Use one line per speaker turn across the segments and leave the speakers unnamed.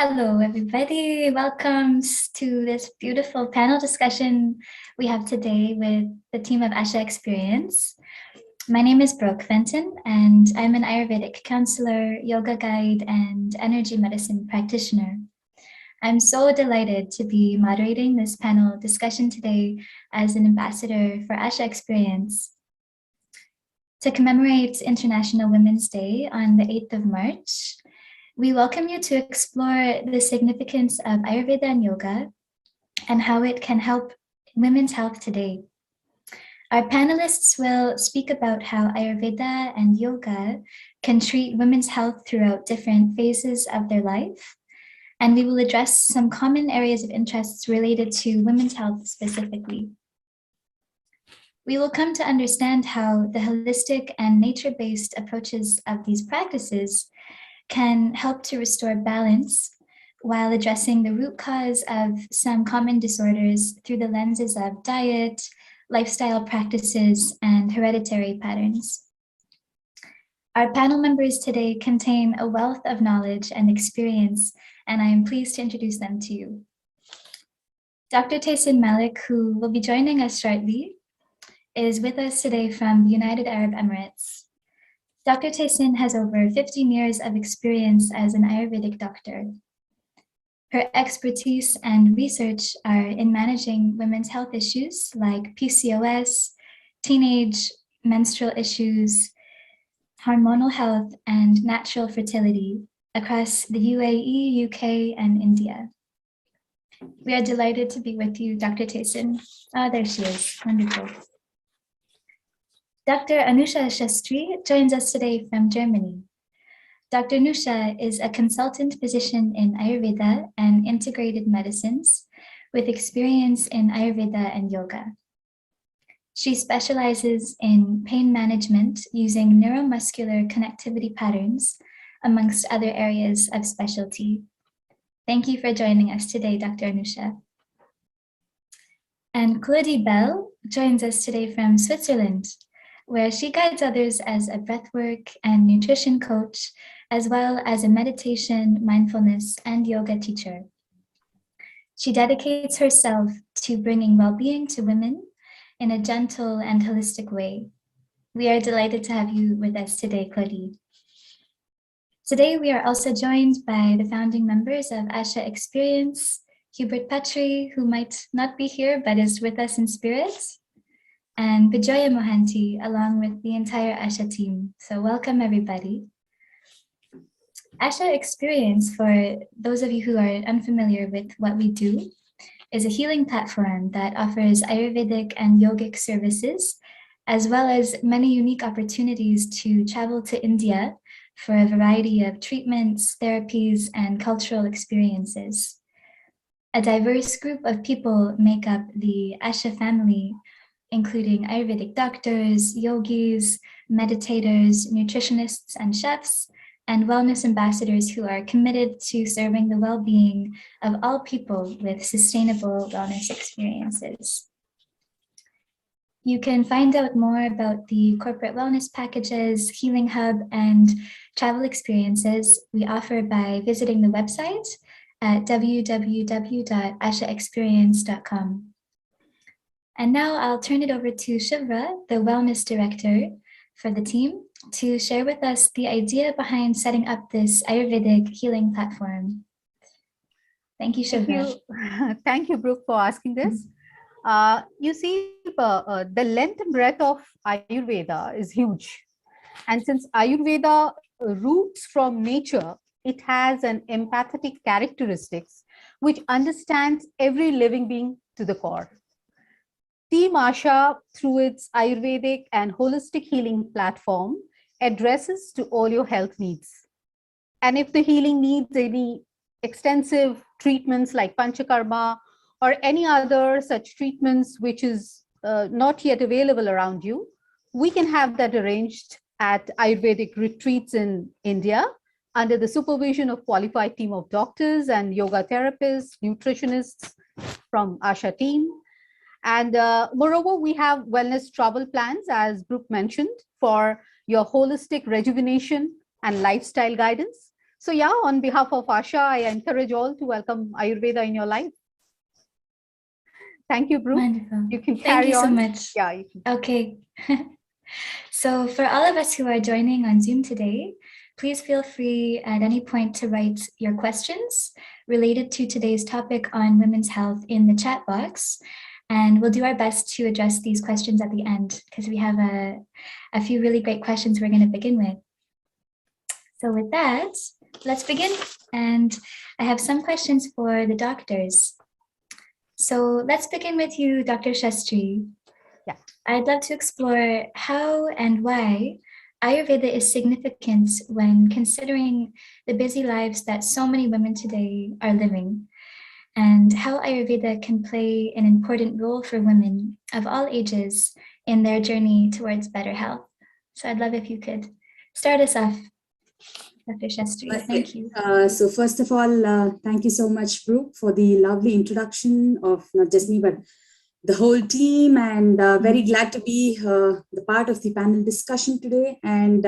Hello, everybody. Welcome to this beautiful panel discussion we have today with the team of Asha Experience. My name is Brooke Fenton, and I'm an Ayurvedic counselor, yoga guide, and energy medicine practitioner. I'm so delighted to be moderating this panel discussion today as an ambassador for Asha Experience. To commemorate International Women's Day on the 8th of March, we welcome you to explore the significance of Ayurveda and yoga and how it can help women's health today. Our panelists will speak about how Ayurveda and yoga can treat women's health throughout different phases of their life. And we will address some common areas of interest related to women's health specifically. We will come to understand how the holistic and nature-based approaches of these practices can help to restore balance while addressing the root cause of some common disorders through the lenses of diet, lifestyle practices, and hereditary patterns. Our panel members today contain a wealth of knowledge and experience, and I am pleased to introduce them to you. Dr. Taysin Malik, who will be joining us shortly, is with us today from the United Arab Emirates. Dr. Taysin has over 15 years of experience as an Ayurvedic doctor. Her expertise and research are in managing women's health issues like PCOS, teenage menstrual issues, hormonal health, and natural fertility across the UAE, UK, and India. We are delighted to be with you, Dr. Taysin. Oh, there she is. Wonderful. Dr. Anusha Shastri joins us today from Germany. Dr. Anusha is a consultant physician in Ayurveda and integrated medicines with experience in Ayurveda and yoga. She specializes in pain management using neuromuscular connectivity patterns, amongst other areas of specialty. Thank you for joining us today, Dr. Anusha. And Claudie Bell joins us today from Switzerland, where she guides others as a breathwork and nutrition coach, as well as a meditation, mindfulness, and yoga teacher. She dedicates herself to bringing well-being to women in a gentle and holistic way. We are delighted to have you with us today, Claudie. Today, we are also joined by the founding members of Asha Experience, Hubert Patry, who might not be here, but is with us in spirit, and Bijoya Mohanty, along with the entire Asha team. So welcome, everybody. Asha Experience, for those of you who are unfamiliar with what we do, is a healing platform that offers Ayurvedic and yogic services, as well as many unique opportunities to travel to India for a variety of treatments, therapies, and cultural experiences. A diverse group of people make up the Asha family, including Ayurvedic doctors, yogis, meditators, nutritionists, and chefs, and wellness ambassadors who are committed to serving the well-being of all people with sustainable wellness experiences. You can find out more about the corporate wellness packages, healing hub, and travel experiences we offer by visiting the website at www.ashaexperience.com. And now I'll turn it over to Shivra, the wellness director for the team, to share with us the idea behind setting up this Ayurvedic healing platform. Thank you, Shivra.
Thank you, Brooke, for asking this. You see, the length and breadth of Ayurveda is huge. And since Ayurveda roots from nature, it has an empathetic characteristics which understands every living being to the core. Team Asha, through its Ayurvedic and holistic healing platform, addresses to all your health needs. And if the healing needs any extensive treatments like Panchakarma or any other such treatments which is not yet available around you, we can have that arranged at Ayurvedic retreats in India under the supervision of qualified team of doctors and yoga therapists, nutritionists from Asha team. And moreover, we have wellness travel plans, as Brooke mentioned, for your holistic rejuvenation and lifestyle guidance. So yeah, on behalf of Asha, I encourage all to welcome Ayurveda in your life. Thank you, Brooke.
Wonderful.
You can
Thank you
carry
so
on.
much.
Yeah, you can.
Okay. So for all of us who are joining on Zoom today, please feel free at any point to write your questions related to today's topic on women's health in the chat box. And we'll do our best to address these questions at the end because we have a few really great questions we're going to begin with. So with that, let's begin. And I have some questions for the doctors. So let's begin with you, Dr. Shastri.
Yeah.
I'd love to explore how and why Ayurveda is significant when considering the busy lives that so many women today are living, and how Ayurveda can play an important role for women of all ages in their journey towards better health. So I'd love if you could start us off, Dr. Shastri. Thank you.
So first of all, thank you so much, Brooke, for the lovely introduction of not just me, but the whole team, and very glad to be the part of the panel discussion today, and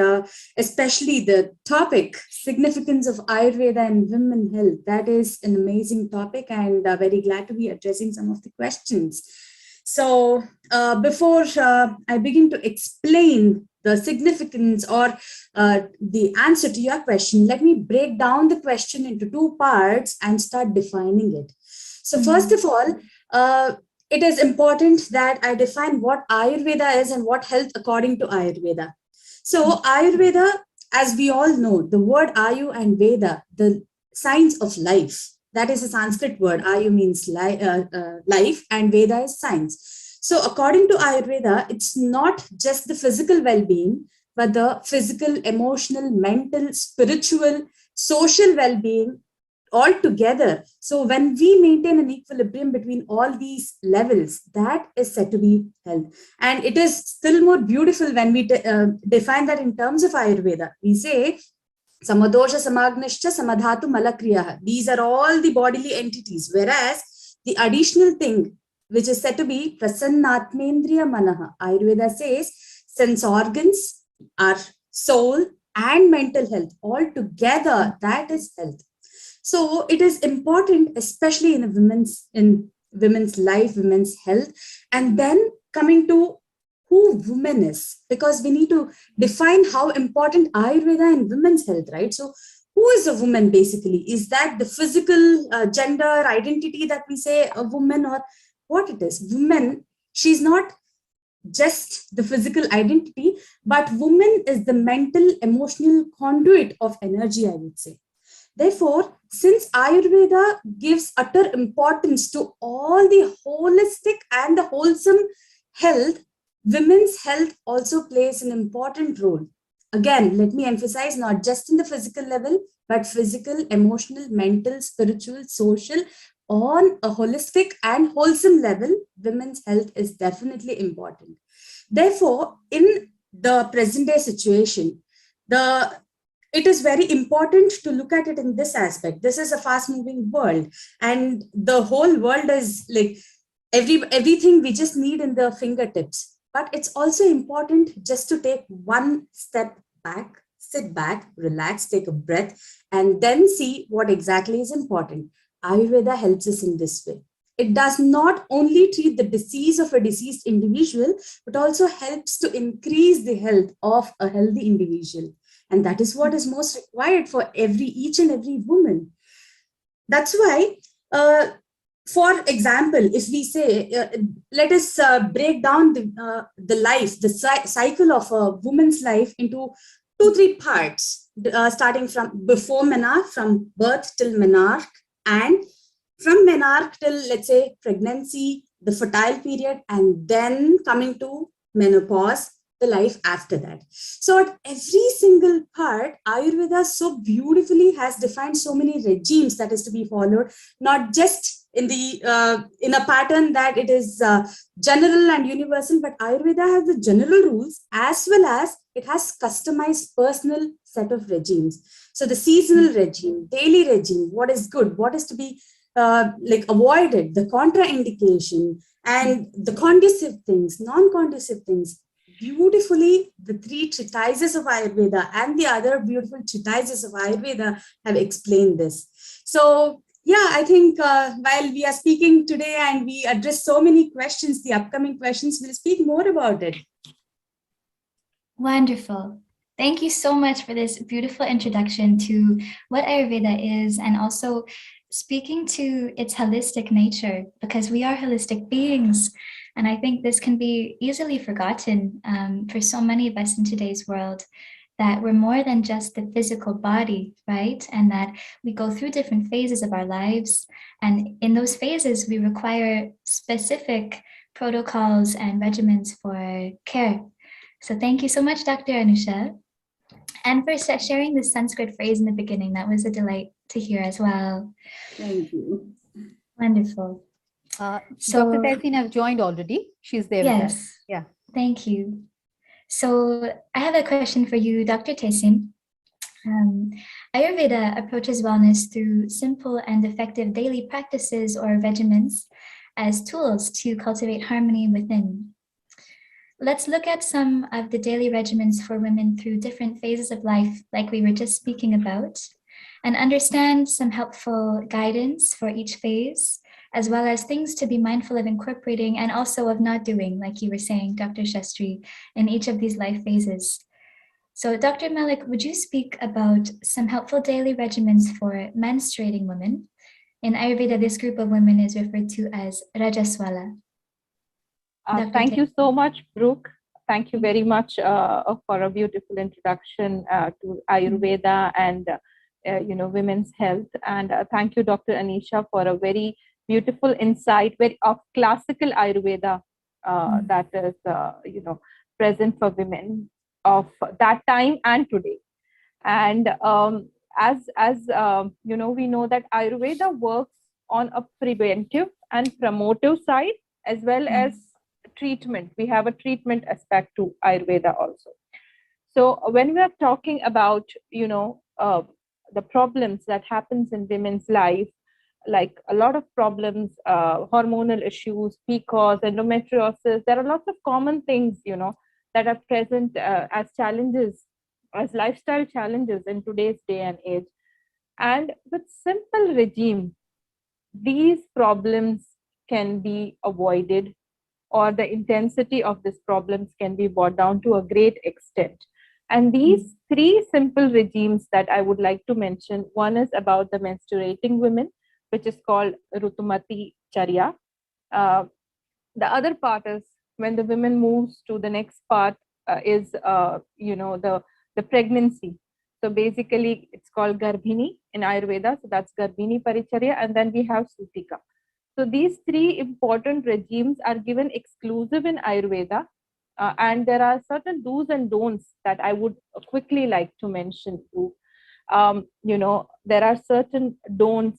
especially the topic, significance of Ayurveda and women health. That is an amazing topic, and very glad to be addressing some of the questions. So before I begin to explain the significance or the answer to your question, let me break down the question into two parts and start defining it. So first of all, it is important that I define what Ayurveda is and what health according to Ayurveda. So Ayurveda, as we all know, the word Ayu and Veda, the science of life, that is a Sanskrit word. Ayu means life and Veda is science. So according to Ayurveda, it's not just the physical well-being, but the physical, emotional, mental, spiritual, social well-being all together. So when we maintain an equilibrium between all these levels, that is said to be health. And it is still more beautiful when we define that in terms of Ayurveda. We say, Samadosha, Samagnishcha, Samadhatu, Malakriyaha. These are all the bodily entities. Whereas the additional thing, which is said to be Prasannatmendriya Manaha, Ayurveda says sense organs, our soul, and mental health all together, that is health. So it is important, especially in women's life, women's health, and then coming to who woman is, because we need to define how important Ayurveda and women's health, right? So who is a woman basically? Is that the physical gender identity that we say a woman, or what it is? Woman, she's not just the physical identity, but woman is the mental, emotional conduit of energy, I would say. Therefore, since Ayurveda gives utter importance to all the holistic and the wholesome health, women's health also plays an important role. Again, let me emphasize, not just in the physical level, but physical, emotional, mental, spiritual, social, on a holistic and wholesome level, women's health is definitely important. Therefore, in the present day situation, it is very important to look at it in this aspect. This is a fast moving world, and the whole world is like everything we just need in the fingertips. But it's also important just to take one step back, sit back, relax, take a breath, and then see what exactly is important. Ayurveda helps us in this way. It does not only treat the disease of a deceased individual, but also helps to increase the health of a healthy individual. And that is what is most required for each and every woman. That's why, for example, if we say, let us break down the life, the cycle of a woman's life into 2-3 parts, starting from before menarche, from birth till menarche, and from menarche till, let's say, pregnancy, the fertile period, and then coming to menopause, the life after that. So at every single part, Ayurveda so beautifully has defined so many regimes that is to be followed, not just in a pattern that it is general and universal, but Ayurveda has the general rules as well as it has customized personal set of regimes. So the seasonal regime, daily regime, what is good, what is to be avoided, the contraindication, and the conducive things, non-conducive things. beautifully the three treatises of Ayurveda and the other beautiful treatises of Ayurveda have explained this. So, yeah, I think while we are speaking today and we address so many questions, the upcoming questions, we'll speak more about it.
Wonderful. Thank you so much for this beautiful introduction to what Ayurveda is, and also speaking to its holistic nature, because we are holistic beings. And I think this can be easily forgotten for so many of us in today's world, that we're more than just the physical body, right? And that we go through different phases of our lives. And in those phases, we require specific protocols and regimens for care. So thank you so much, Dr. Anusha. And for sharing this Sanskrit phrase in the beginning. That was a delight to hear as well.
Thank you.
Wonderful.
Dr. Tessin have joined already. She's there with us.
Yes.
Yeah.
Thank you. So I have a question for you, Dr. Tessin. Ayurveda approaches wellness through simple and effective daily practices or regimens as tools to cultivate harmony within. Let's look at some of the daily regimens for women through different phases of life, like we were just speaking about, and understand some helpful guidance for each phase, as well as things to be mindful of incorporating and also of not doing, like you were saying, Dr. Shastri, in each of these life phases. So Dr. Malik, would you speak about some helpful daily regimens for menstruating women? In Ayurveda, this group of women is referred to as Rajaswala.
Thank you so much, Brooke. Thank you very much for a beautiful introduction to Ayurveda and women's health. And thank you, Dr. Anisha, for a very beautiful insight of classical Ayurveda that is present for women of that time and today. And we know that Ayurveda works on a preventive and promotive side as well as treatment. We have a treatment aspect to Ayurveda also. So when we are talking about the problems that happens in women's life, like a lot of problems, hormonal issues, PCOS, endometriosis, there are lots of common things that are present as challenges, as lifestyle challenges in today's day and age. And with simple regime, these problems can be avoided, or the intensity of these problems can be brought down to a great extent. And these three simple regimes that I would like to mention, one is about the menstruating women, which is called Rutumati Charya. The other part is when the women moves to the next part is the pregnancy. So basically it's called Garhini in Ayurveda. So that's Garhini Paricharya, and then we have Sutika. So these three important regimes are given exclusive in Ayurveda, and there are certain do's and don'ts that I would quickly like to mention. There are certain don'ts,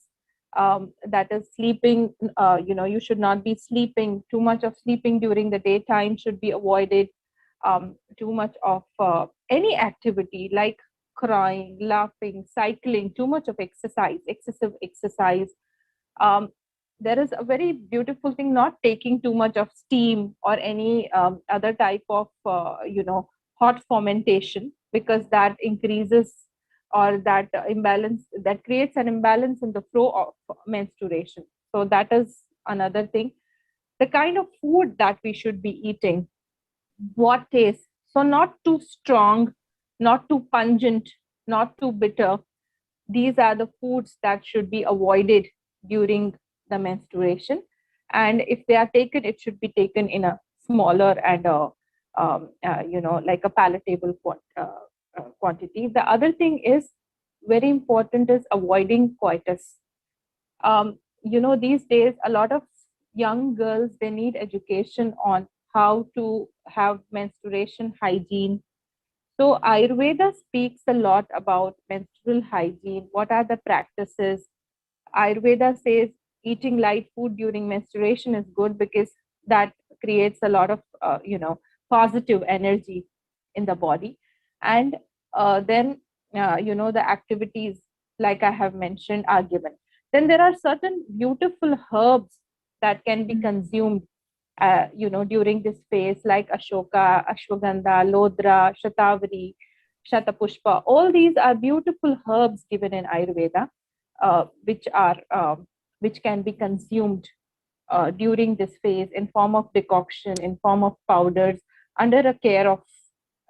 that is sleeping. You should not be sleeping. Too much of sleeping during the daytime should be avoided. Too much of any activity like crying, laughing, cycling, too much of exercise, excessive exercise. There is a very beautiful thing, not taking too much of steam or any other type of hot fermentation, because that increases, or that imbalance, that creates an imbalance in the flow of menstruation. So that is another thing. The kind of food that we should be eating, what taste, so not too strong, not too pungent, not too bitter. These are the foods that should be avoided during the menstruation, and if they are taken, it should be taken in a smaller and like a palatable quantity. The other thing is very important is avoiding coitus. These days a lot of young girls, they need education on how to have menstruation hygiene. So Ayurveda speaks a lot about menstrual hygiene. What are the practices? Ayurveda says eating light food during menstruation is good because that creates a lot of positive energy in the body. And then the activities like I have mentioned are given. Then there are certain beautiful herbs that can be consumed during this phase, like Ashoka, Ashwagandha, Lodra, Shatavari, Shatapushpa. All these are beautiful herbs given in Ayurveda, which can be consumed during this phase in form of decoction, in form of powders, under a care of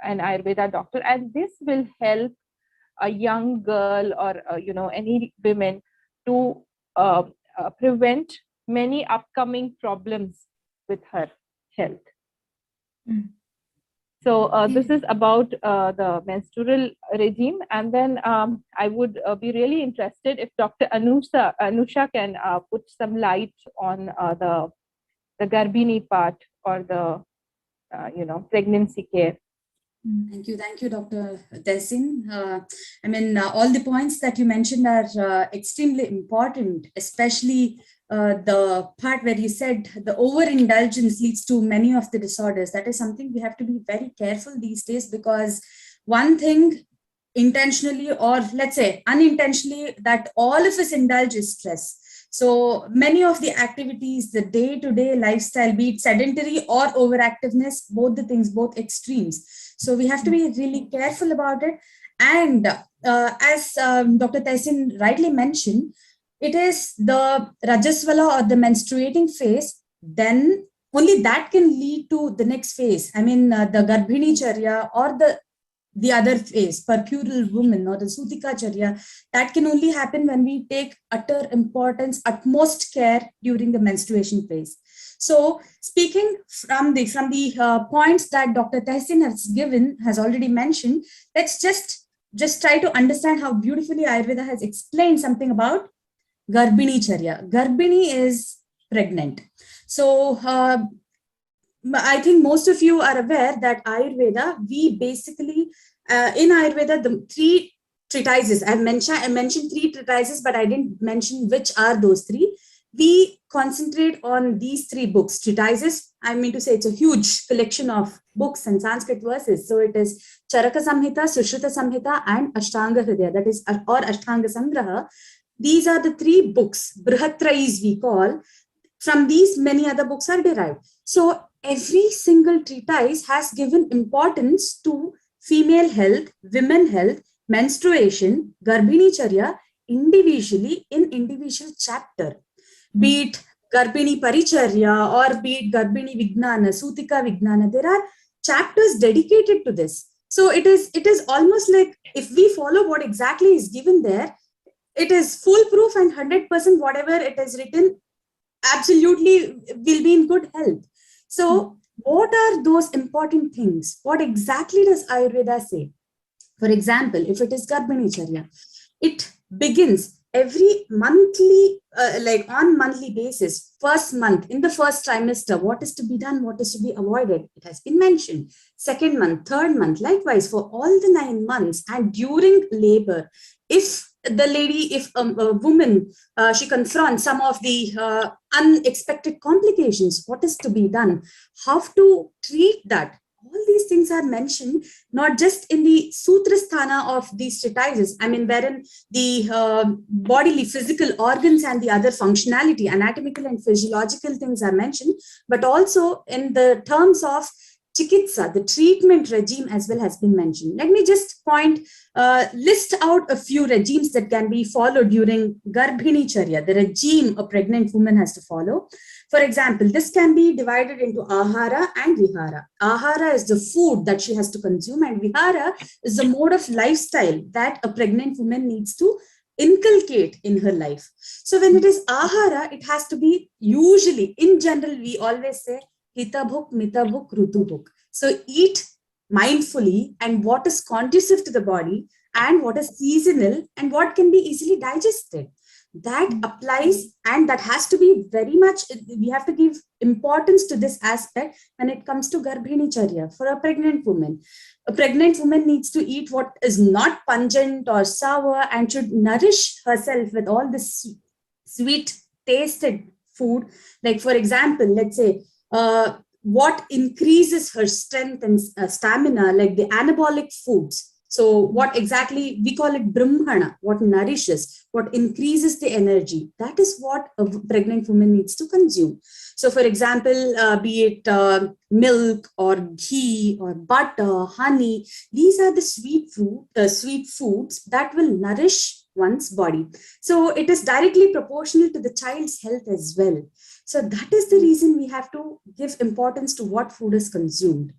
an Ayurveda doctor. And this will help a young girl or any women to prevent many upcoming problems with her health.
Mm.
So this is about the menstrual regime. And then I would be really interested if Dr. Anusha can put some light on the Garbhini part, or the pregnancy care.
Thank you, Dr. Tehsin. All the points that you mentioned are extremely important, especially the part where you said the overindulgence leads to many of the disorders. That is something we have to be very careful these days, because one thing, intentionally or let's say unintentionally, that all of us indulge is stress. So many of the activities, the day-to-day lifestyle, be it sedentary or overactiveness, both the things, both extremes. So we have to be really careful about it. And as Dr. Tehsin rightly mentioned, it is the Rajaswala or the menstruating phase, then only that can lead to the next phase. The Garbhini Charya or the other phase, puerperal woman or the Sutika Charya, that can only happen when we take utter importance, utmost care during the menstruation phase. So speaking from the points that Dr. Tehsin has already mentioned, let's just try to understand how beautifully Ayurveda has explained something about Garbhini Charya. Garbhini is pregnant. So I think most of you are aware that Ayurveda, we basically, in Ayurveda, the three treatises, I mentioned three treatises, but I didn't mention which are those three. We concentrate on these three books, treatises. I mean to say it's a huge collection of books and Sanskrit verses. So it is Charaka Samhita, Sushrutha Samhita, and Ashtanga Hridaya, that is, or Ashtanga Sangraha. These are the three books, Brihatrais we call. From these, many other books are derived. So every single treatise has given importance to female health, women health, menstruation, Garbhini Charya, individually in individual chapter. Be it Garbhini Paricharya or be it Garbhini Vijnana, Sutika Vijnana, there are chapters dedicated to this. So it is almost like if we follow what exactly is given there, it is foolproof, and 100% whatever it is written absolutely will be in good health. So what are those important things? What exactly does Ayurveda say? For example, if it is Garbhini Charya, it begins every monthly, on monthly basis, first month, in the first trimester, what is to be done, what is to be avoided, it has been mentioned. Second month, third month, likewise for all the 9 months, and during labor, if a woman, she confronts some of the unexpected complications, what is to be done, how to treat that. All these things are mentioned, not just in the Sutrasthana of these treatises, wherein the bodily physical organs and the other functionality, anatomical and physiological things are mentioned, but also in the terms of Chikitsa, the treatment regime as well has been mentioned. Let me just list out a few regimes that can be followed during Garbhini Charya, the regime a pregnant woman has to follow. For example, this can be divided into Ahara and Vihara. Ahara is the food that she has to consume, and Vihara is the mode of lifestyle that a pregnant woman needs to inculcate in her life. So when it is Ahara, it has to be usually, in general, we always say, Hita bhuk, Mita bhuk, Rutu bhuk. So eat mindfully, and what is conducive to the body and what is seasonal and what can be easily digested. That applies, and that has to be very much, we have to give importance to this aspect when it comes to Garbhini Charya for a pregnant woman. A pregnant woman needs to eat what is not pungent or sour and should nourish herself with all this sweet tasted food. Like, for example, let's say, what increases her strength and stamina, like the anabolic foods. So what exactly, we call it Brahmana, what nourishes, what increases the energy. That is what a pregnant woman needs to consume. So for example, be it milk or ghee or butter, honey, these are the sweet foods that will nourish one's body. So it is directly proportional to the child's health as well. So that is the reason we have to give importance to what food is consumed.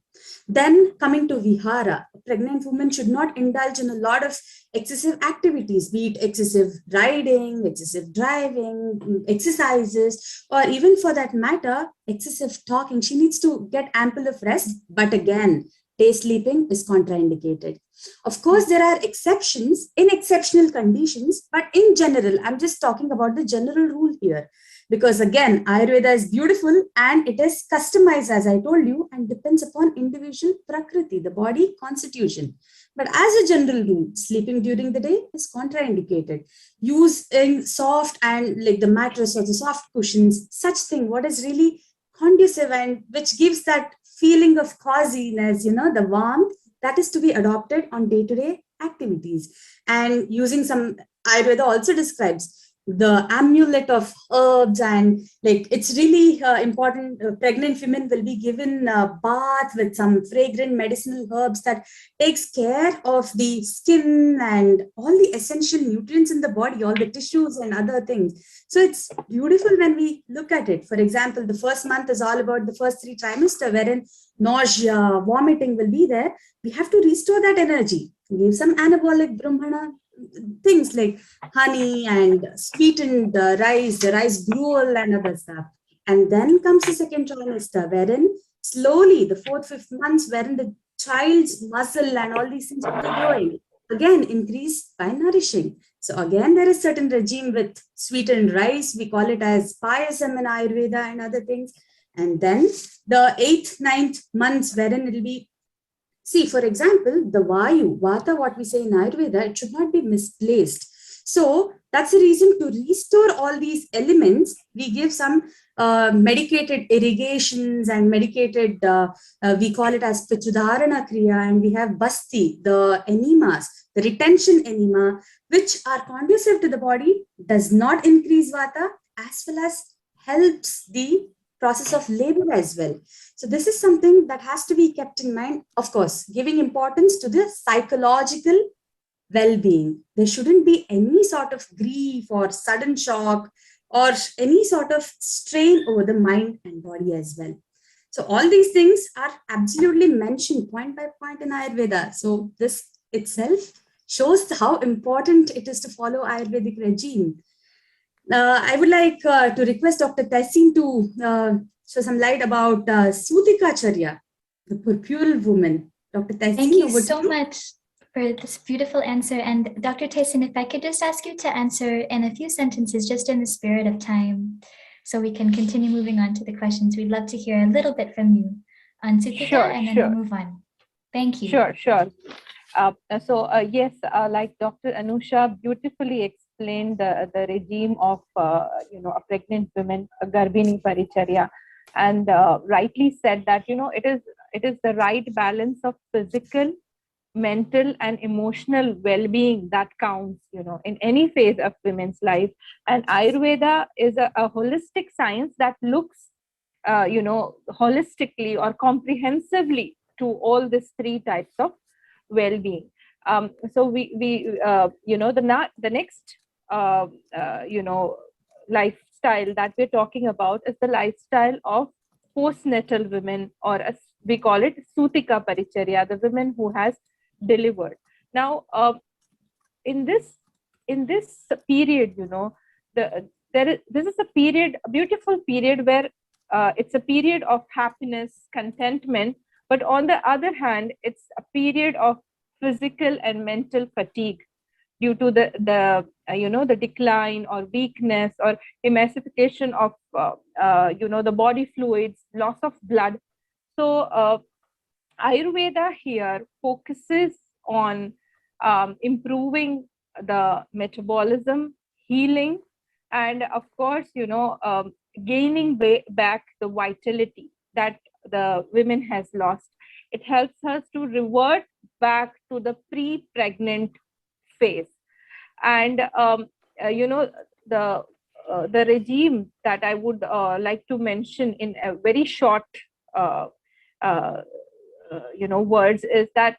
Then coming to vihara, a pregnant woman should not indulge in a lot of excessive activities, be it excessive riding, excessive driving, exercises, or even for that matter, excessive talking. She needs to get ample of rest. But again, day sleeping is contraindicated. Of course, there are exceptions in exceptional conditions, but in general, I'm just talking about the general rule here. Because again, Ayurveda is beautiful and it is customized, as I told you, and depends upon individual prakriti, the body constitution. But as a general rule, sleeping during the day is contraindicated. Using soft and like the mattress or the soft cushions, such thing, what is really conducive and which gives that feeling of coziness, the warmth, that is to be adopted on day-to-day activities. And using some, Ayurveda also describes the amulet of herbs, and like it's really important. Pregnant women will be given a bath with some fragrant medicinal herbs that takes care of the skin and all the essential nutrients in the body, all the tissues and other things. So it's beautiful when we look at it. For example, the first month is all about the first 3 trimester, wherein nausea, vomiting will be there. We have to restore that energy, give some anabolic brahmana things like honey and sweetened rice, the rice gruel and other stuff. And then comes the second trimester, wherein slowly the 4th, 5th months, wherein the child's muscle and all these things are growing, again increase by nourishing. So again, there is certain regime with sweetened rice. We call it as payasam in Ayurveda and other things. And then the 8th, 9th months, wherein it will be, see, for example, the Vayu, Vata, what we say in Ayurveda, it should not be misplaced. So that's the reason to restore all these elements. We give some medicated irrigations and medicated, we call it as Pichudarana Kriya, and we have Basti, the enemas, the retention enema, which are conducive to the body, does not increase Vata, as well as helps the process of labor as well. So this is something that has to be kept in mind. Of course, giving importance to the psychological well-being. There shouldn't be any sort of grief or sudden shock or any sort of strain over the mind and body as well. So all these things are absolutely mentioned point by point in Ayurveda. So this itself shows how important it is to follow Ayurvedic regime. I would like to request Dr. Tessin to show some light about Sutikacharya, the purpural woman. Dr. Tessin,
thank you so much for this beautiful answer. And Dr. Tessin, if I could just ask you to answer in a few sentences, just in the spirit of time, so we can continue moving on to the questions. We'd love to hear a little bit from you on Sutika, and then we'll move on. Thank you.
Sure. Yes, like Dr. Anusha beautifully explained the regime of a pregnant woman, a Garbhini Paricharya, and rightly said that it is the right balance of physical, mental, and emotional well-being that counts in any phase of women's life. And Ayurveda is a holistic science that looks holistically or comprehensively to all these 3 types of well-being. So the next lifestyle that we're talking about is the lifestyle of postnatal women, or as we call it Sutika Paricharya, the women who has delivered. Now, in this period, this is a beautiful period where it's a period of happiness, contentment, but on the other hand, it's a period of physical and mental fatigue due to the decline or weakness or emaciation of the body fluids, loss of blood. So Ayurveda here focuses on improving the metabolism, healing, and of course, gaining back the vitality that the women has lost. It helps us to revert back to the pre-pregnant phase. And the regime that I would like to mention in a very short uh, uh, words is that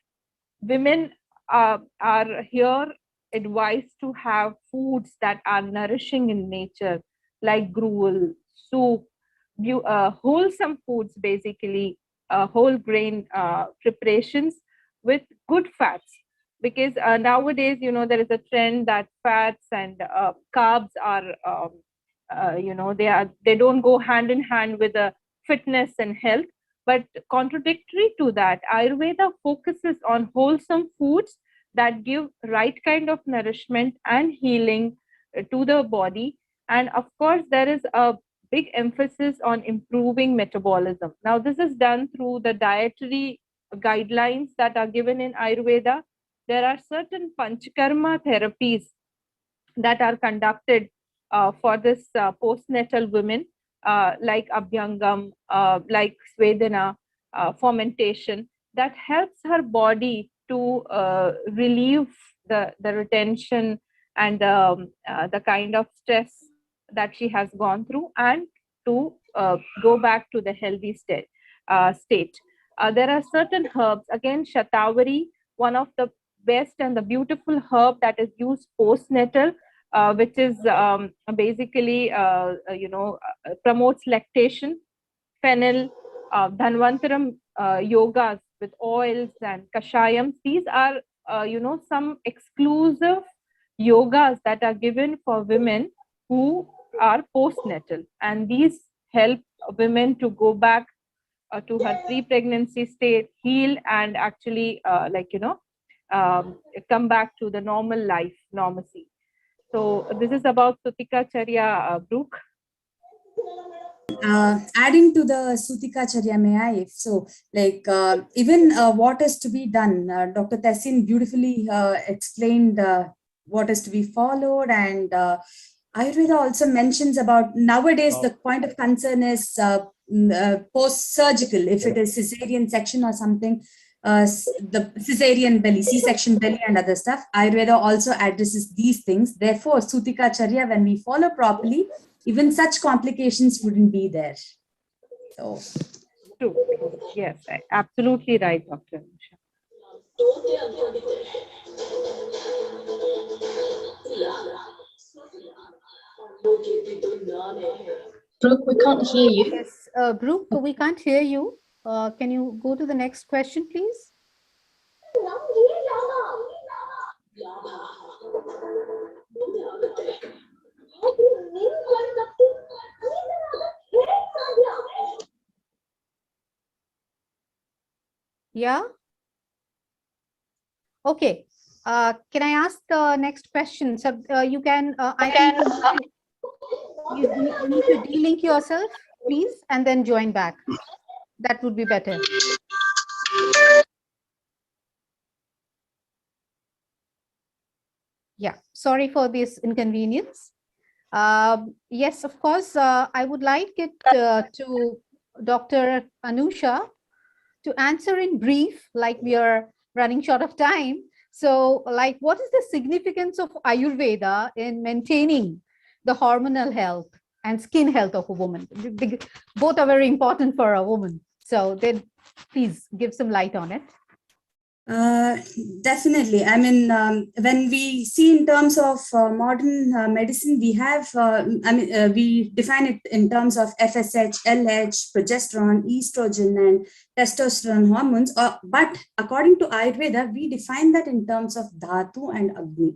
women are here advised to have foods that are nourishing in nature, like gruel, soup, wholesome foods, basically whole grain preparations with good fats. Because nowadays, there is a trend that fats and carbs are, they don't go hand in hand with the fitness and health. But contradictory to that, Ayurveda focuses on wholesome foods that give right kind of nourishment and healing to the body. And of course, there is a big emphasis on improving metabolism. Now, this is done through the dietary guidelines that are given in Ayurveda. There are certain panchakarma therapies that are conducted for this postnatal women, like abhyangam, like svedana, fermentation, that helps her body to relieve the retention and the kind of stress that she has gone through, and to go back to the healthy state. There are certain herbs, again, shatavari, one of the best and the beautiful herb that is used postnatal, which is basically, promotes lactation. Fennel, Dhanvantaram yogas with oils and kashayams. These are, some exclusive yogas that are given for women who are postnatal. And these help women to go back to her pre-pregnancy state, heal, and actually, come back to the normal life, normalcy. So this is about Sutikacharya, Brooke.
Adding to the Sutikacharya, may I? If so, even what is to be done, Dr. Tessin beautifully explained what is to be followed, and Ayurveda also mentions about nowadays the point of concern is post-surgical, if it is cesarean section or something, the cesarean belly, C-section belly and other stuff. Ayurveda also addresses these things. Therefore, Sutikacharya, when we follow properly, even such complications wouldn't be there. So,
true. Yes, absolutely right, Dr. Nisha.
Brooke, we can't hear you.
Yes, Brooke, we can't hear you. Can you go to the next question, please? Yeah. Okay. Can I ask the next question? So you can. You need to de-link yourself, please, and then join back. That would be better. Yeah. Sorry for this inconvenience. Yes, of course. I would like it to Dr. Anusha to answer in brief, like we are running short of time. So, like, what is the significance of Ayurveda in maintaining the hormonal health and skin health of a woman? Both are very important for a woman. So then please give some light on it.
Definitely. I mean, when we see in terms of modern medicine, we have, we define it in terms of FSH, LH, progesterone, estrogen, and testosterone hormones. But according to Ayurveda, we define that in terms of Dhatu and Agni.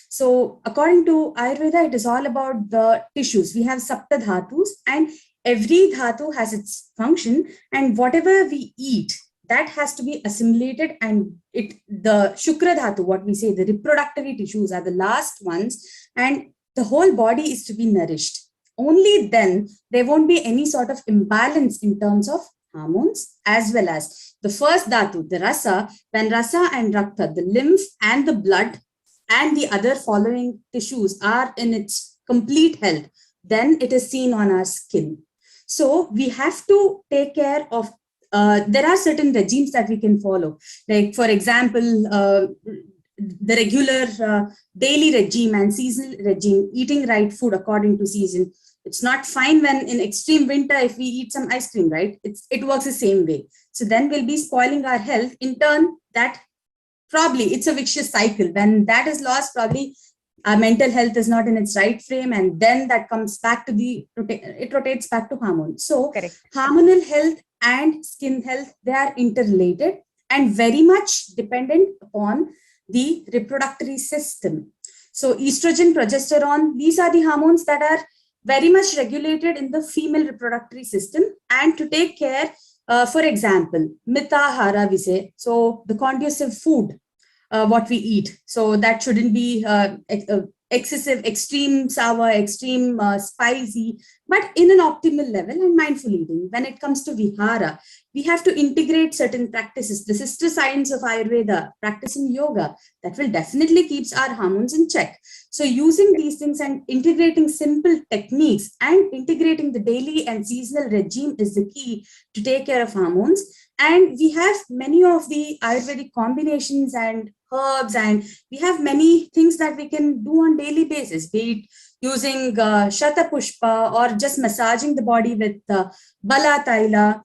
So according to Ayurveda, it is all about the tissues. We have Sapta Dhatus, and every Dhatu has its function, and whatever we eat, that has to be assimilated, and the Shukra Dhatu, what we say, the reproductive tissues are the last ones, and the whole body is to be nourished. Only then there won't be any sort of imbalance in terms of hormones, as well as the first Dhatu, the Rasa, when Rasa and Rakta, the lymph and the blood and the other following tissues are in its complete health, then it is seen on our skin. So we have to take care of there are certain regimes that we can follow. Like, for example, the regular daily regime and seasonal regime, eating right food according to season. It's not fine when in extreme winter, if we eat some ice cream, right? It works the same way. So then we'll be spoiling our health. In turn, that probably it's a vicious cycle. When that is lost, probably our mental health is not in its right frame, and then that comes back to it rotates back to hormones. So
Correct.
Hormonal health and skin health, they are interrelated and very much dependent upon the reproductive system. So estrogen, progesterone, these are the hormones that are very much regulated in the female reproductive system. And to take care, for example, mitahara we say, so the conducive food, what we eat. So that shouldn't be excessive, extreme sour, extreme spicy, but in an optimal level, and mindful eating. When it comes to vihara, we have to integrate certain practices. The sister science of Ayurveda, practicing yoga, that will definitely keeps our hormones in check. So using these things and integrating simple techniques and integrating the daily and seasonal regime is the key to take care of hormones. And we have many of the Ayurvedic combinations and herbs, and we have many things that we can do on daily basis, be it using Shata Pushpa or just massaging the body with Bala Taila.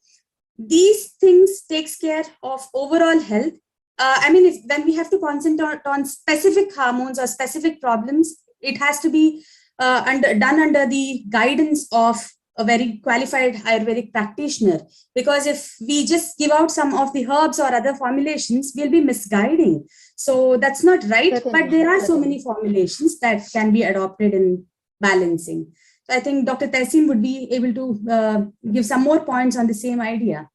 These things takes care of overall health. When we have to concentrate on specific hormones or specific problems, it has to be done under the guidance of a very qualified Ayurvedic practitioner. Because if we just give out some of the herbs or other formulations, we'll be misguiding. So that's not right.
Certainly,
but there are so
certainly.
many formulations that can be adopted in balancing. So I think Dr. Tehseen would be able to give some more points on the same idea.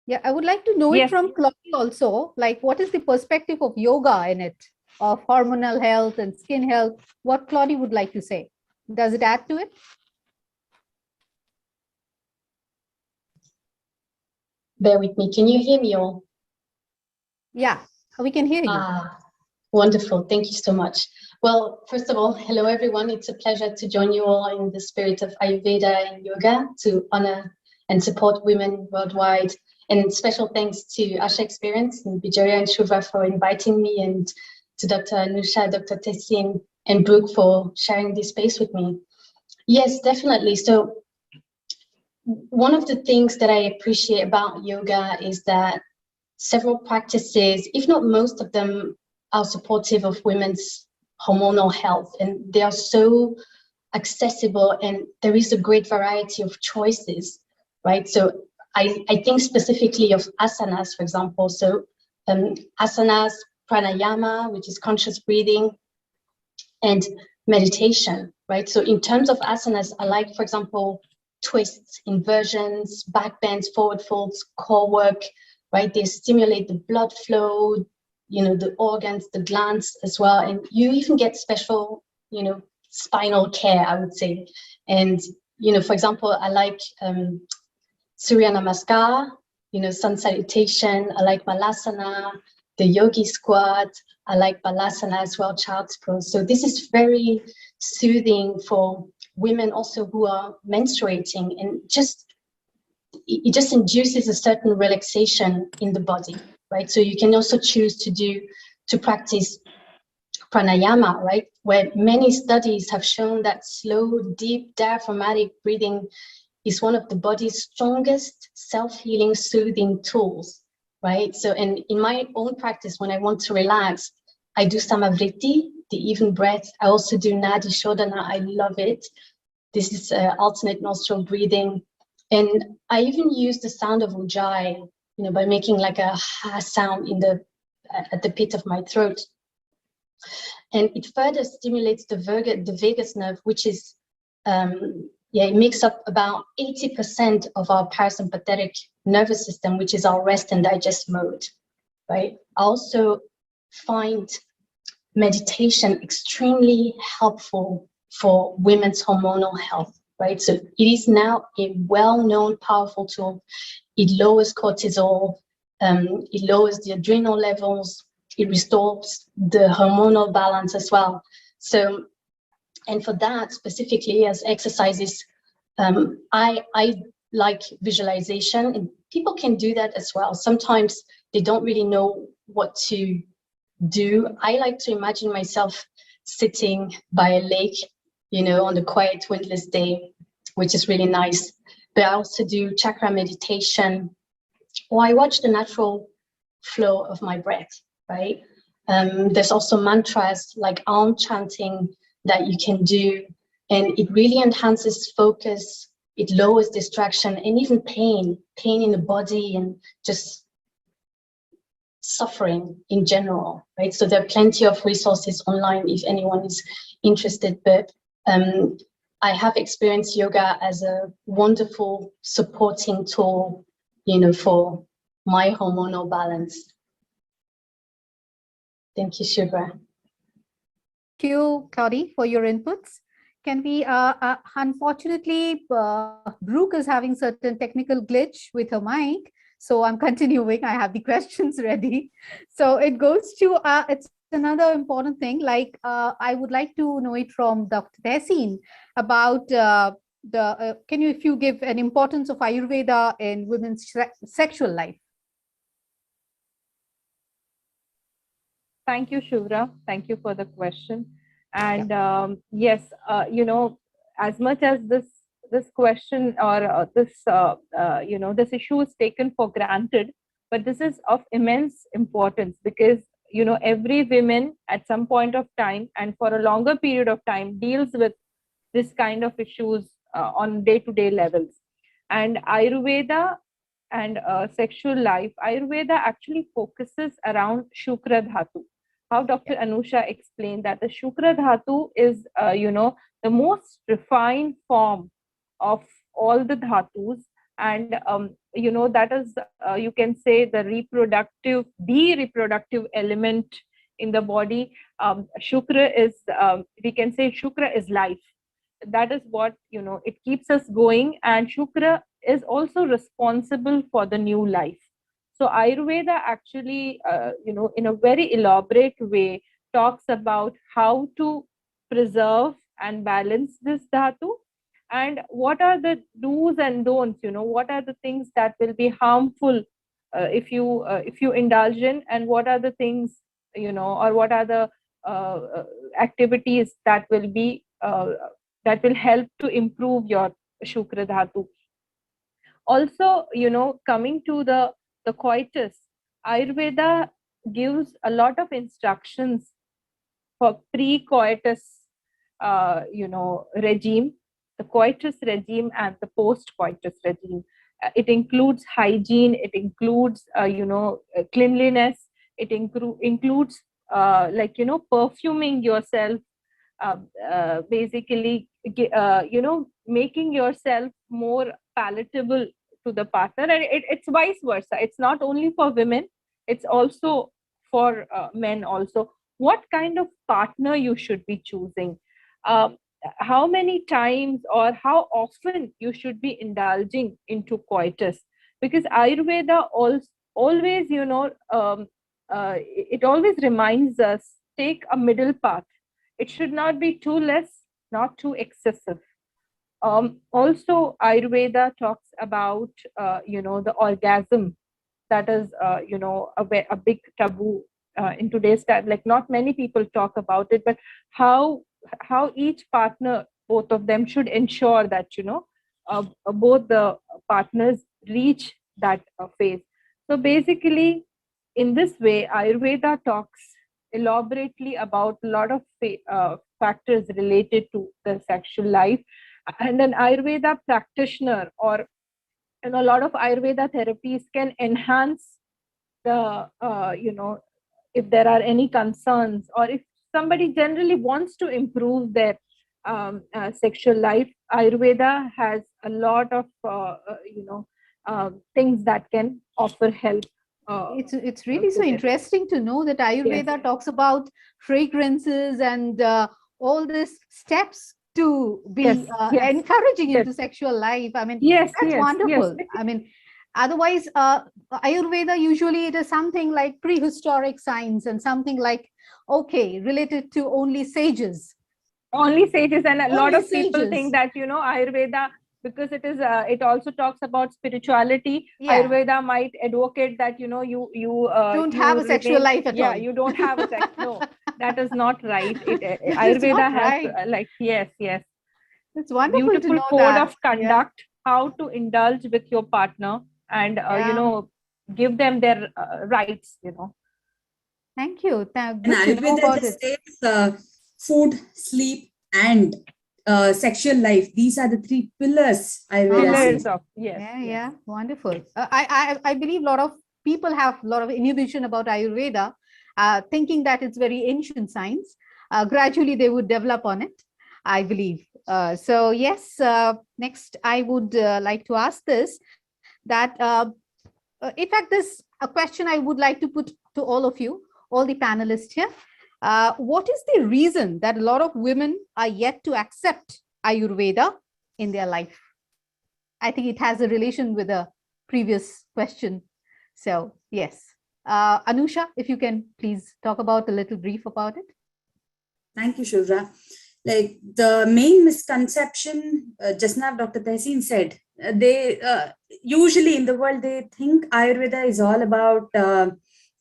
Yeah, I would like to know it
Yes.
from Claudia also, like what is the perspective of yoga in it, of hormonal health and skin health? What Claudia would like to say? Does it add to it?
Bear with me. Can you hear me all?
Yeah, we can hear you.
Ah, wonderful. Thank you so much. Well, first of all, hello, everyone. It's a pleasure to join you all in the spirit of Ayurveda and yoga to honor and support women worldwide. And special thanks to Asha Experience and Bijoya and Shubha for inviting me, and to Dr. Anusha, Dr. Tehseen, and Brooke for sharing this space with me. Yes, definitely. So one of the things that I appreciate about yoga is that several practices, if not most of them, are supportive of women's hormonal health, and they are so accessible, and there is a great variety of choices, right? So I think specifically of asanas, for example. So asanas, pranayama, which is conscious breathing, and meditation, right? So in terms of asanas, I like, for example, twists, inversions, back bends, forward folds, core work, right? They stimulate the blood flow, the organs, the glands as well. And you even get special, spinal care, I would say. And, for example, I like Surya Namaskar, sun salutation. I like Malasana, the yogi squat. I like Balasana as well, child's pose. So this is very soothing for women also who are menstruating, and it just induces a certain relaxation in the body, right? So you can also choose to practice pranayama, right? Where many studies have shown that slow, deep, diaphragmatic breathing is one of the body's strongest self-healing, soothing tools, right? So, and in my own practice, when I want to relax, I do samavriti, the even breath. I also do nadi shodhana. I love it. This is alternate nostril breathing. And I even use the sound of ujjayi, by making like a ha sound at the pit of my throat. And it further stimulates the vagus nerve, which is, it makes up about 80% of our parasympathetic nervous system, which is our rest and digest mode, right? I also find meditation extremely helpful for women's hormonal health, right? So it is now a well-known, powerful tool. It lowers cortisol, it lowers the adrenal levels, it restores the hormonal balance as well. So, and for that specifically, as exercises I like visualization, and people can do that as well. Sometimes they don't really know what to do. I like to imagine myself sitting by a lake, on a quiet, windless day, which is really nice. But I also do chakra meditation, or I watch the natural flow of my breath, right? There's also mantras like arm chanting that you can do, and it really enhances focus. It lowers distraction and even pain in the body, and just suffering in general, right? So there are plenty of resources online if anyone is interested, but I have experienced yoga as a wonderful supporting tool, for my hormonal balance. Thank you, Shubhra.
Thank you, Claudie, for your inputs. Can we, unfortunately, Brooke is having certain technical glitch with her mic. So I'm continuing. I have the questions ready. So it goes to, it's another important thing. Like, I would like to know it from Dr. Tehseen about can you, if you give an importance of Ayurveda in women's sexual life?
Thank you, Shubhra. Thank you for the question. And yes, as much as this question or this issue is taken for granted, but this is of immense importance, because every woman at some point of time and for a longer period of time deals with this kind of issues on day-to-day levels. And Ayurveda and sexual life, Ayurveda actually focuses around Shukra Dhatu. How Dr. Anusha explained that the Shukra Dhatu is, the most refined form of all the Dhatus. And, that is, you can say, the reproductive element in the body. Shukra is, we can say Shukra is life. That is what, it keeps us going. And Shukra is also responsible for the new life. So Ayurveda actually, in a very elaborate way, talks about how to preserve and balance this dhatu, and what are the do's and don'ts. What are the things that will be harmful if you indulge in, and what are the things, or what are the activities that will be that will help to improve your Shukra dhatu. Also, coming to the coitus, Ayurveda gives a lot of instructions for pre-coitus, regime, the coitus regime and the post-coitus regime. It includes hygiene, it includes, cleanliness, it includes, perfuming yourself, basically, making yourself more palatable to the partner. And it's vice versa. It's not only for women, it's also for men also. What kind of partner you should be choosing, how many times or how often you should be indulging into coitus, because Ayurveda always, it always reminds us, take a middle path. It should not be too less, not too excessive. Also, Ayurveda talks about, the orgasm. That is, a big taboo in today's time. Like, not many people talk about it, but how each partner, both of them, should ensure that, both the partners reach that phase. So basically, in this way, Ayurveda talks elaborately about a lot of factors related to the sexual life. And an Ayurveda practitioner, or a lot of Ayurveda therapies can enhance the, if there are any concerns, or if somebody generally wants to improve their sexual life, Ayurveda has a lot of, things that can offer help.
It's really so interesting to know that Ayurveda talks about fragrances and all these steps to be encouraging into sexual life. I mean, that's wonderful. I mean, otherwise, Ayurveda usually it is something like prehistoric science and something like, related to only sages.
Only sages, and a lot of people think that, Ayurveda because it also talks about spirituality.
Yeah.
Ayurveda might advocate that you
Don't have a sexual life at all.
You don't have a sex. No, that is not right.
That is
Ayurveda
not
has
right.
yes.
It's wonderful to
Beautiful
know
code
that.
of conduct, how to indulge with your partner and give them their rights.
Thank you.
And
Good to know
Ayurveda
about
just
it.
says food, sleep, and sexual life. These are the three pillars Ayurveda
Pillars
says.
of yes.
Yeah, wonderful. I believe a lot of people have a lot of inhibition about Ayurveda, thinking that it's very ancient science. Gradually, they would develop on it, I believe. So yes, next I would like to ask this, that in fact, this a question I would like to put to all of you, all the panelists here. What is the reason that a lot of women are yet to accept Ayurveda in their life? I think it has a relation with the previous question. So yes, Anusha, if you can please talk about a little brief about it.
Thank you, Shuvra. Like the main misconception, just now Dr. Tehseen said, they usually in the world, they think Ayurveda is all about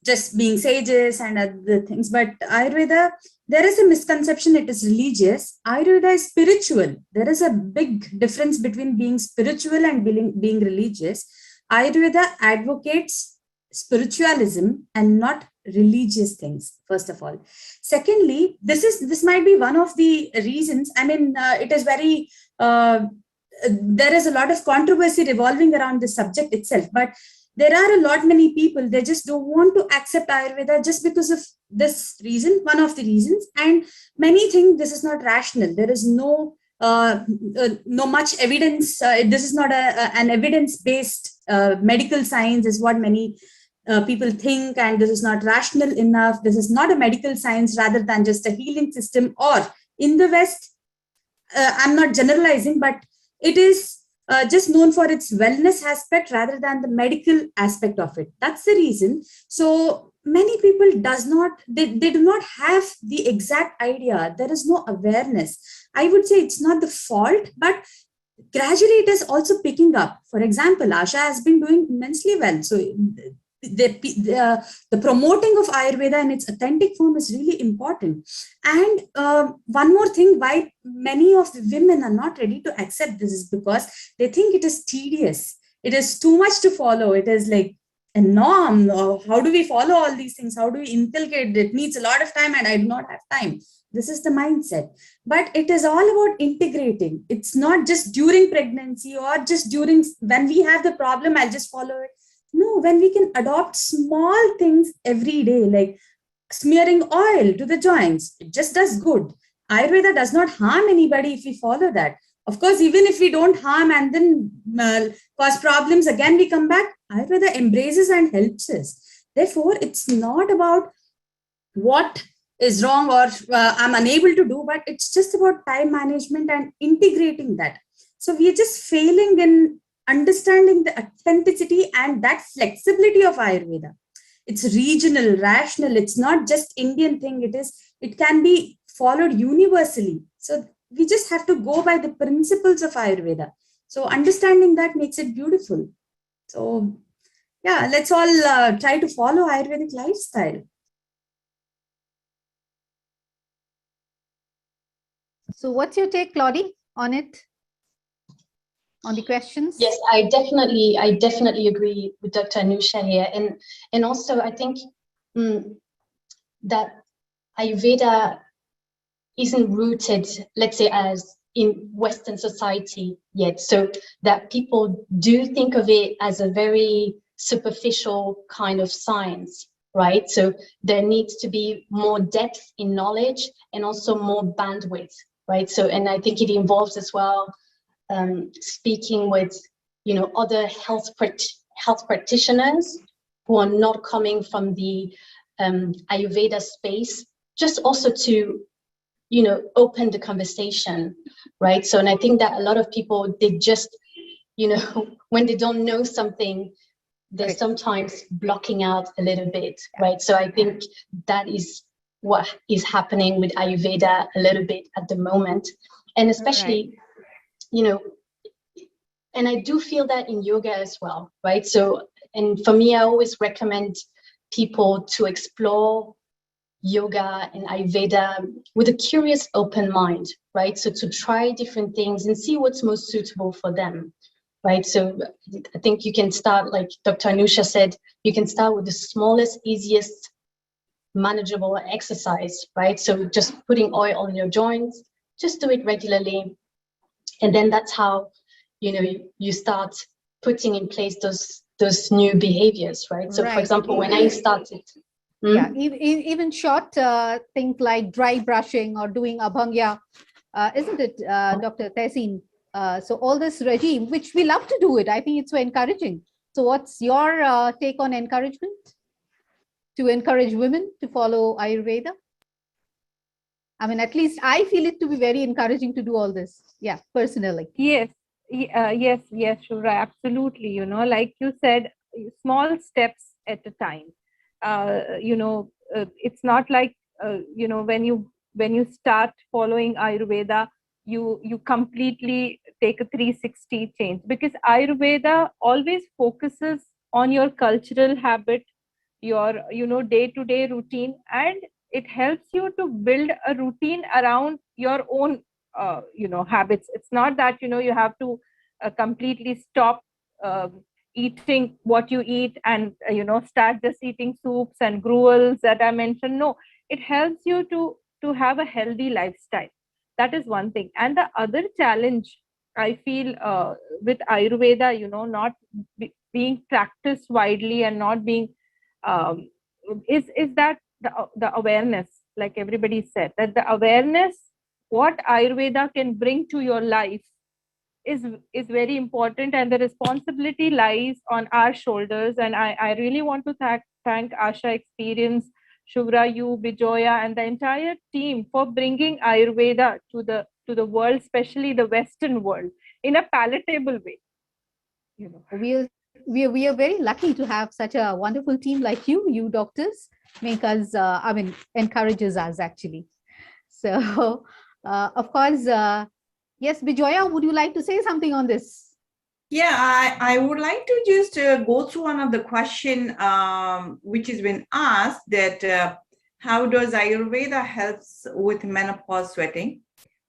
just being sages and other things. But Ayurveda, there is a misconception, it is religious. Ayurveda is spiritual. There is a big difference between being spiritual and being religious. Ayurveda advocates spiritualism and not religious things, first of all. Secondly, this might be one of the reasons. I mean, it is very there is a lot of controversy revolving around the subject itself, but there are a lot many people, they just don't want to accept Ayurveda just because of this reason, one of the reasons. And many think this is not rational. There is no much evidence. This is not an evidence-based medical science is what many people think, and this is not rational enough. This is not a medical science rather than just a healing system. Or in the West, I'm not generalizing, but it is just known for its wellness aspect rather than the medical aspect of it. That's the reason. So many people they do not have the exact idea. There is no awareness. I would say it's not the fault, but gradually it is also picking up. For example, Asha has been doing immensely well. So the promoting of Ayurveda in its authentic form is really important. And one more thing, why many of the women are not ready to accept this is because they think it is tedious. It is too much to follow. It is like a norm. How do we follow all these things? How do we inculcate? It needs a lot of time and I do not have time. This is the mindset. But it is all about integrating. It's not just during pregnancy or just during when we have the problem, I'll just follow it. No, when we can adopt small things every day, like smearing oil to the joints, it just does good. Ayurveda does not harm anybody if we follow that. Of course, even if we don't harm and then cause problems, again we come back, Ayurveda embraces and helps us. Therefore, it's not about what is wrong or I'm unable to do, but it's just about time management and integrating that. So we are just failing in understanding the authenticity and that flexibility of Ayurveda. It's regional, rational. It's not just Indian thing. It can be followed universally. So we just have to go by the principles of Ayurveda. So understanding that makes it beautiful. So yeah, let's all try to follow Ayurvedic lifestyle.
So what's your take, Claudie, on it? On the questions?
Yes, I definitely agree with Dr. Anusha here. And also I think that Ayurveda isn't rooted, let's say, as in Western society yet. So that people do think of it as a very superficial kind of science, right? So there needs to be more depth in knowledge and also more bandwidth, right? So, and I think it involves as well speaking with, other health practitioners who are not coming from the Ayurveda space, just also to, open the conversation, right? So, and I think that a lot of people, they just, when they don't know something, they're sometimes blocking out a little bit, right? So I think that is what is happening with Ayurveda a little bit at the moment. And especially, And I do feel that in yoga as well, right? So, and for me, I always recommend people to explore yoga and Ayurveda with a curious, open mind, right? So to try different things and see what's most suitable for them, right? So I think you can start, like Dr. Anusha said, you can start with the smallest, easiest, manageable exercise, right? So just putting oil on your joints, just do it regularly. And then that's how, you start putting in place those new behaviors, right? So for example, when I started,
yeah, even short things like dry brushing or doing abhangya, isn't it, Dr. Tehseen? So all this regime, which we love to do it, I think it's so encouraging. So what's your take on encouragement to encourage women to follow Ayurveda? I mean, at least I feel it to be very encouraging to do all this. Yeah, personally.
Yes, yes, Shura, absolutely. Like you said, small steps at a time. It's not like when you start following Ayurveda, you completely take a 360 change, because Ayurveda always focuses on your cultural habit, your day-to-day routine, and it helps you to build a routine around your own habits. It's not that you have to completely stop eating what you eat and start just eating soups and gruels that I mentioned. No, it helps you to have a healthy lifestyle. That is one thing. And the other challenge I feel with Ayurveda, not being practiced widely and not being is that the awareness, like everybody said, that the awareness what Ayurveda can bring to your life is very important, and the responsibility lies on our shoulders. And I really want to thank Asha Experience, Shubhra, you, Bijoya, and the entire team for bringing Ayurveda to the world, especially the Western world, in a palatable way.
We are very lucky to have such a wonderful team like you doctors, make us, encourages us actually. So, of course, yes, Bijoya, would you like to say something on this?
Yeah, I would like to just go through one of the question which has been asked, that how does Ayurveda helps with menopause sweating?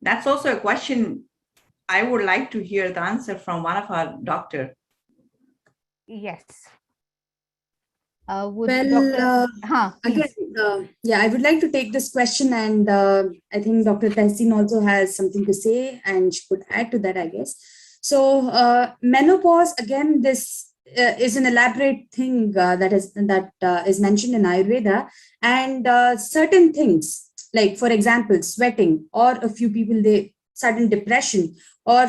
That's also a question I would like to hear the answer from one of our doctor.
Yes.
I would like to take this question, and I think Dr. Tehseen also has something to say, and she could add to that, I guess. So menopause, again, this is an elaborate thing that is mentioned in Ayurveda, and certain things, like for example, sweating, or a few people, sudden depression, or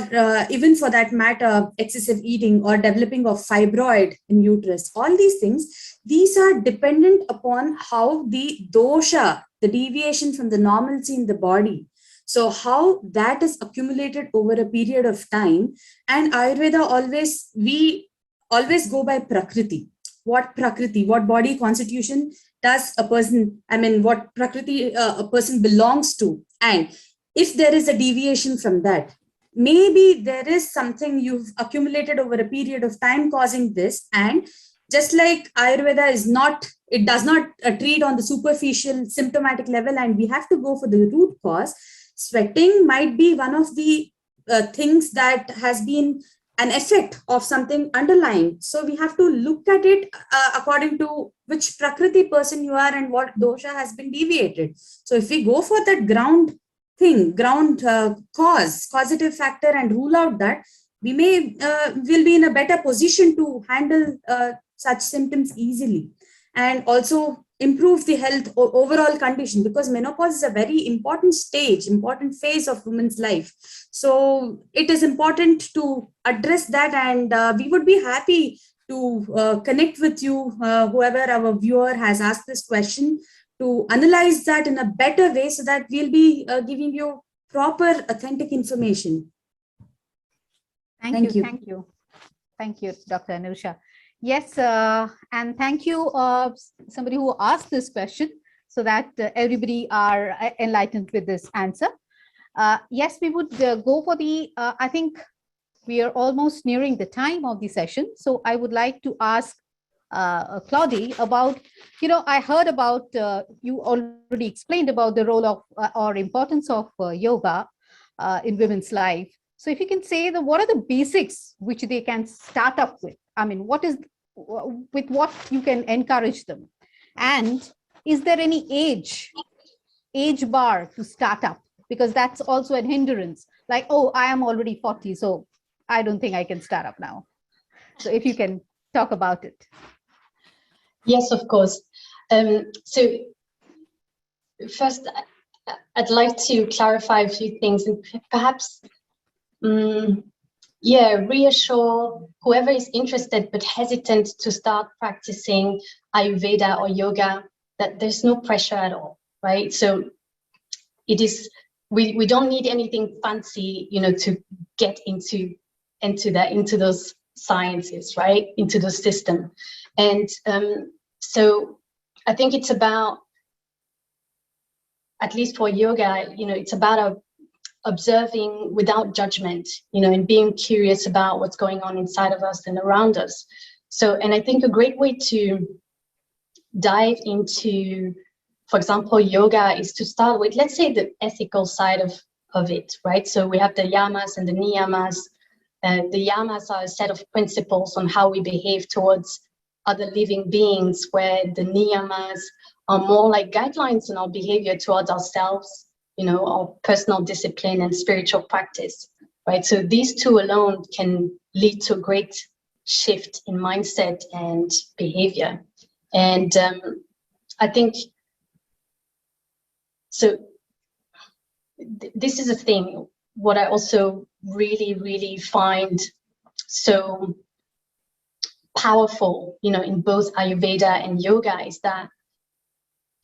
even for that matter, excessive eating or developing of fibroid in uterus. All these things, these are dependent upon how the dosha, the deviation from the normalcy in the body, so how that is accumulated over a period of time. And Ayurveda we always go by Prakriti. What body constitution does a person, what Prakriti a person belongs to. And if there is a deviation from that, maybe there is something you've accumulated over a period of time causing this. And just like Ayurveda does not treat on the superficial symptomatic level, and we have to go for the root cause. Sweating might be one of the things that has been an effect of something underlying. So we have to look at it according to which Prakriti person you are and what dosha has been deviated. So if we go for that ground causative factor, and rule out that, we will be in a better position to handle such symptoms easily, and also improve the health or overall condition, because menopause is a very important phase of women's life. So it is important to address that, and we would be happy to connect with you, whoever our viewer has asked this question, to analyze that in a better way, so that we'll be giving you proper, authentic information.
Thank you, Dr. Anusha. Yes, and thank you, somebody who asked this question, so that everybody are enlightened with this answer. Yes, we would go for the, I think, we are almost nearing the time of the session. So I would like to ask Claudie about, I heard about, you already explained about the role of or importance of yoga in women's life. So if you can say what are the basics which they can start up with? I mean, with what you can encourage them? And is there any age bar to start up? Because that's also a hindrance. Like, oh, I am already 40, so I don't think I can start up now. So if you can talk about it.
Yes, of course. So first, I'd like to clarify a few things and perhaps, reassure whoever is interested but hesitant to start practicing Ayurveda or yoga that there's no pressure at all, right? So it is, we don't need anything fancy, to get into those sciences, right? Into the system. And so I think it's about, at least for yoga, it's about observing without judgment, and being curious about what's going on inside of us and around us. So, and I think a great way to dive into, for example, yoga is to start with, let's say, the ethical side of it, right? So we have the yamas and the niyamas. The yamas are a set of principles on how we behave towards other living beings, where the niyamas are more like guidelines on our behavior towards ourselves, our personal discipline and spiritual practice, right? So these two alone can lead to a great shift in mindset and behavior. And I think, so this is a thing, what I also really, really find so powerful, in both Ayurveda and yoga is that,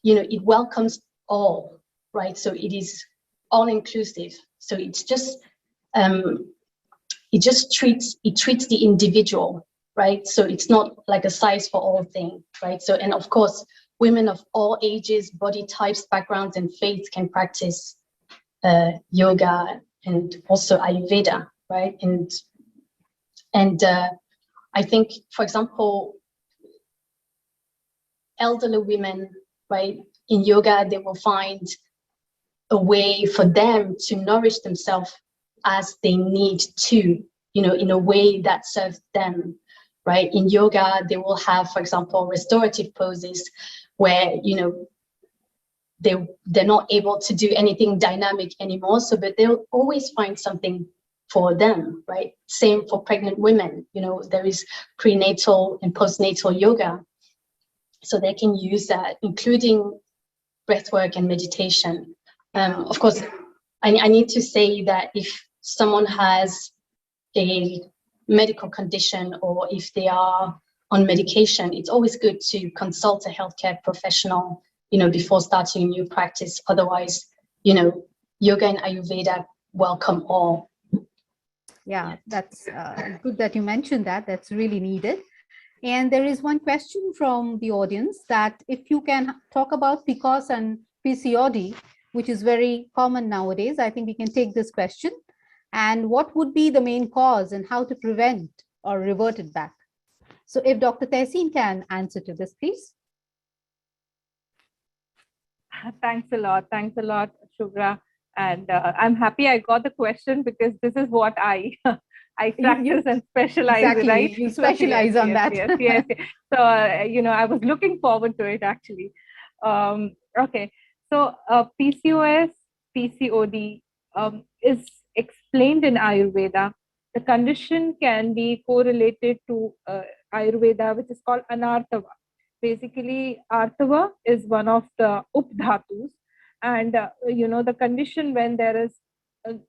it welcomes all, right? So it is all inclusive. So it's just, it treats the individual, right? So it's not like a size for all thing, right? So, and of course, women of all ages, body types, backgrounds, and faiths can practice yoga and also Ayurveda, right? And I think, for example, elderly women, right, in yoga, they will find a way for them to nourish themselves as they need to, in a way that serves them, right? In yoga, they will have, for example, restorative poses where, they're not able to do anything dynamic anymore. So, but they'll always find something for them, right? Same for pregnant women. There is prenatal and postnatal yoga. So they can use that, including breathwork and meditation. Of course, I need to say that if someone has a medical condition or if they are on medication, it's always good to consult a healthcare professional, before starting a new practice. Otherwise, yoga and Ayurveda welcome all.
Yeah, that's good that you mentioned that. That's really needed. And there is one question from the audience that if you can talk about PCOS and PCOD, which is very common nowadays, I think we can take this question. And what would be the main cause and how to prevent or revert it back? So if Dr. Tehseen can answer to this, please.
Thanks a lot, Shubhra. And I'm happy I got the question because this is what I practice and specialize,
exactly,
right?
You specialize on that.
Yes. So, I was looking forward to it actually. Okay. So PCOS, PCOD is explained in Ayurveda. The condition can be correlated to Ayurveda, which is called anartava. Basically, artava is one of the updhatus. And, the condition when there is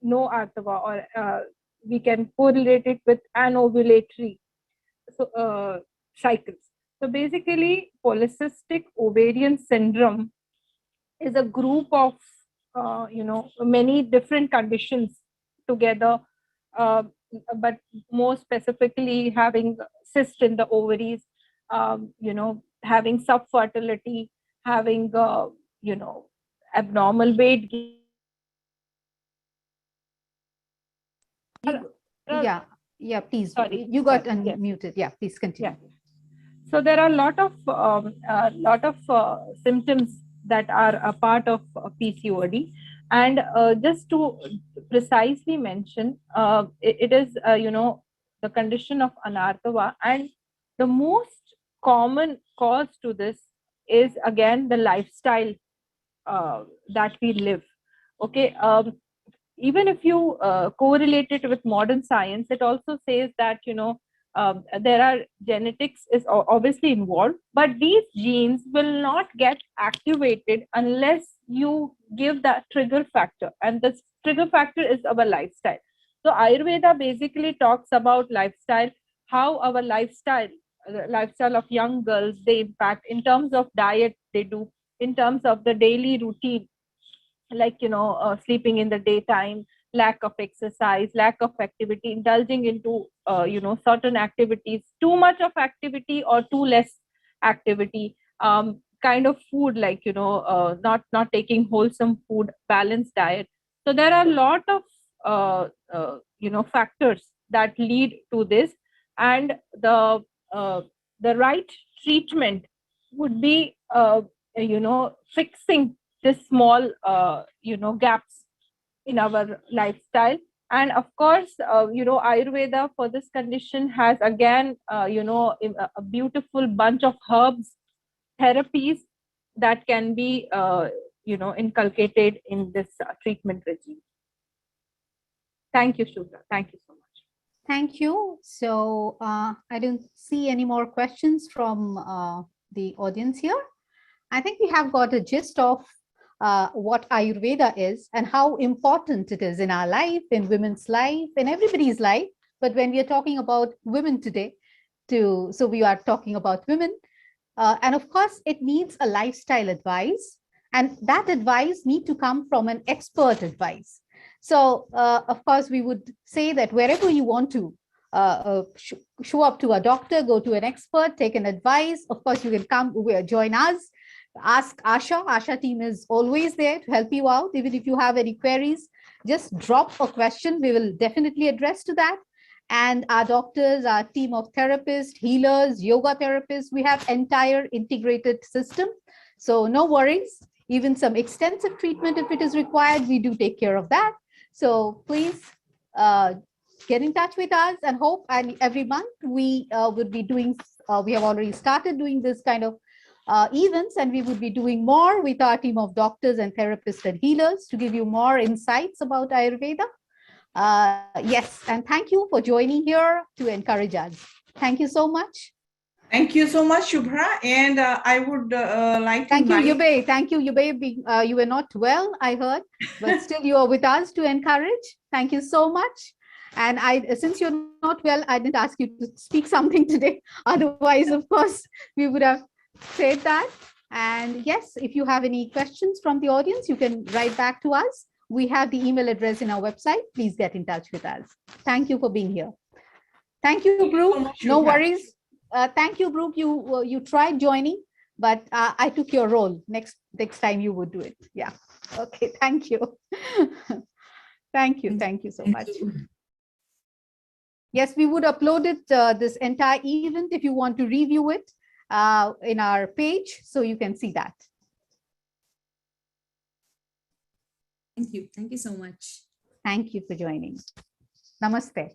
no artava, or we can correlate it with anovulatory cycles. So basically, polycystic ovarian syndrome is a group of, many different conditions together, but more specifically having cyst in the ovaries, having subfertility, having, abnormal weight gain.
Yeah, Yeah, please.
Sorry.
You got
Sorry. Yes.
unmuted. Yeah, please continue.
Yeah. So there are a lot of symptoms that are a part of PCOD, and just to precisely mention, it is the condition of anarthava, and the most common cause to this is again the lifestyle that we live. Okay, even if you correlate it with modern science, it also says that there are genetics is obviously involved, but these genes will not get activated unless you give that trigger factor, and the trigger factor is our lifestyle. So Ayurveda basically talks about lifestyle, how our lifestyle, the lifestyle of young girls, they impact in terms of diet, they do in terms of the daily routine, like sleeping in the daytime, lack of exercise, lack of activity, indulging into certain activities, too much of activity or too less activity, kind of food, like not taking wholesome food, balanced diet. So there are a lot of factors that lead to this, and the right treatment would be fixing this small gaps in our lifestyle. And of course, Ayurveda for this condition has again a beautiful bunch of herbs, therapies that can be inculcated in this treatment regime. Thank you, Shubhra. Thank you so much.
Thank you. So I don't see any more questions from the audience here. I think we have got a gist of what Ayurveda is and how important it is in our life, in women's life, in everybody's life. But when we are talking about women today, so we are talking about women. And of course, it needs a lifestyle advice. And that advice need to come from an expert advice. So, of course, we would say that wherever you want to show up to a doctor, go to an expert, take an advice. Of course, you can come, join us, ask Asha. Asha team is always there to help you out. Even if you have any queries, just drop a question. We will definitely address to that. And our doctors, our team of therapists, healers, yoga therapists, we have entire integrated system. So no worries. Even some extensive treatment, if it is required, we do take care of that. So please get in touch with us, and hope, and every month we would be doing, we have already started doing this kind of events, and we would be doing more with our team of doctors and therapists and healers to give you more insights about Ayurveda. Yes, and thank you for joining here to encourage us. Thank you so much.
Thank you so much, Shubhra. And I would like to
thank you, Yubei. Thank you, Yubei. You were not well, I heard, but still you are with us to encourage. Thank you so much. And since you're not well, I didn't ask you to speak something today. Otherwise, of course, we would have said that. And yes, if you have any questions from the audience, you can write back to us. We have the email address in our website. Please get in touch with us. Thank you for being here. Thank you, Brooke. No worries. Thank you, Brooke. You tried joining, but I took your role. Next time you would do it. Yeah. Okay. Thank you. Thank you. Thank you so much. Yes, we would upload it, this entire event, if you want to review it in our page, so you can see that.
Thank you. Thank you so much.
Thank you for joining. Namaste.